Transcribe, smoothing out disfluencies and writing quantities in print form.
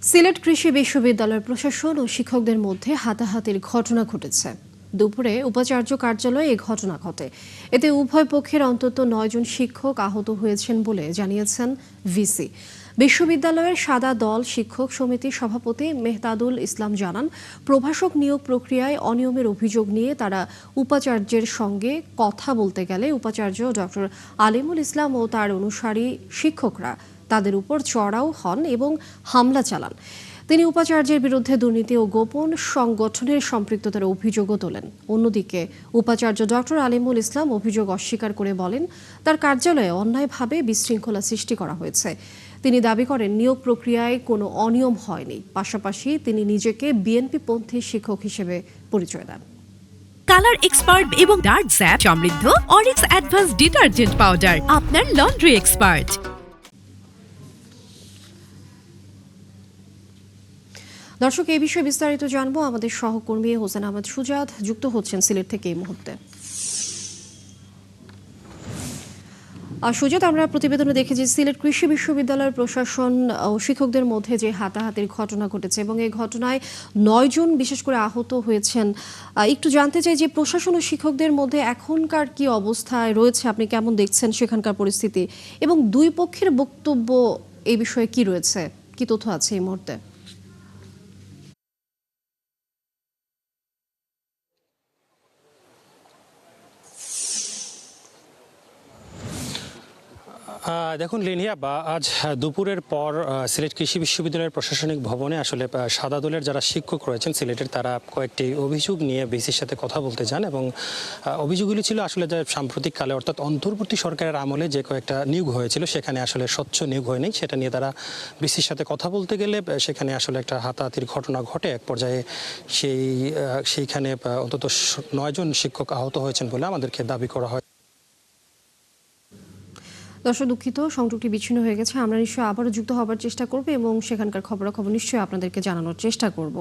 সিলেট কৃষি বিশ্ববিদ্যালয়ের প্রশাসন ও শিক্ষকদের মধ্যে হাতাহাতির ঘটনা ঘটেছে। দুপুরে উপাচার্য কার্যালয়ে এই ঘটনা ঘটে। এতে উভয় পক্ষের অন্তত 9 জন শিক্ষক আহত হয়েছেন বলে জানিয়েছেন ভিসি। বিশ্ববিদ্যালয়ের সাদা দল শিক্ষক সমিতির সভাপতি মেহতাদুল ইসলাম জানান, প্রভাষক নিয়োগ প্রক্রিয়ায় অনিয়মের অভিযোগ নিয়ে তারা উপাচার্যের সঙ্গে কথা বলতে গেলে উপাচার্য ডক্টর আলিমুল ইসলাম ও তার অনুসারী শিক্ষকরা তাদের উপর চড়াও হন এবং হামলা চালান। তিনি উপাচার্যের বিরুদ্ধে দুর্নীতি ও গোপন সংগঠনের সম্পৃক্ততার অভিযোগও তোলেন। অন্যদিকে উপাচার্য ডক্টর আলিমুল ইসলাম অভিযোগ অস্বীকার করে বলেন, তার কার্যালয়ে অন্যায়ভাবে বিশৃঙ্খলা সৃষ্টি করা হয়েছে। তিনি দাবি করেন, নিয়োগ প্রক্রিয়ায় কোনো অনিয়ম হয়নি। পাশাপাশি তিনি নিজেকে বিএনপিপন্থী শিক্ষক হিসেবে পরিচয় দেন। কালার এক্সপার্ট এবং ডার্ক স্যাপ সমৃদ্ধ অরিক্স অ্যাডভান্স ডিটারজেন্ট পাউডার আপনার লন্ড্রি এক্সপার্ট। দর্শক, এই বিষয়ে বিস্তারিত জানবো। আমাদের সহকর্মী হোসেন আহমেদ সুজাত যুক্ত হচ্ছেন সিলেট থেকে এই মুহূর্তে। সুজাত, আমরা প্রতিবেদনে দেখেছি সিলেট কৃষি বিশ্ববিদ্যালয়ের প্রশাসন ও শিক্ষকদের মধ্যে যে হাতাহাতির ঘটনা ঘটেছে এবং এই ঘটনায় 9 জন বিশেষ করে আহত হয়েছেন। একটু জানতে চাই যে প্রশাসন ও শিক্ষকদের মধ্যে এখনকার কি অবস্থায় রয়েছে, আপনি কেমন দেখছেন সেখানকার পরিস্থিতি, এবং দুই পক্ষের বক্তব্য এই বিষয়ে কি রয়েছে, কি তথ্য আছে এই মুহূর্তে? দেখুন লিনিয়া, আজ দুপুরের পর সিলেট কৃষি বিশ্ববিদ্যালয়ের প্রশাসনিক ভবনে আসলে সাদা দলের যারা শিক্ষক রয়েছেন সিলেটের, তারা কয়েকটি অভিযোগ নিয়ে ভিসির সাথে কথা বলতে যান এবং অভিযোগগুলি ছিল আসলে যে সাম্প্রতিককালে অর্থাৎ অন্তর্বর্তী সরকারের আমলে যে কয়েকটা নিয়োগ হয়েছিল সেখানে আসলে স্বচ্ছ নিয়োগ হয়নি, সেটা নিয়ে তারা ভিসির সাথে কথা বলতে গেলে সেখানে আসলে একটা হাতাহাতির ঘটনা ঘটে। এক পর্যায়ে সেইখানে অন্তত 9 জন শিক্ষক আহত হয়েছেন বলে আমাদেরকে দাবি করা হয়। দর্শক, দুঃখিত, সংযোগটি বিচ্ছিন্ন হয়ে গেছে। আমরা নিশ্চয়ই আবারও যুক্ত হবার চেষ্টা করব এবং সেখানকার খবরাখবর নিশ্চয়ই আপনাদেরকে জানানোর চেষ্টা করব।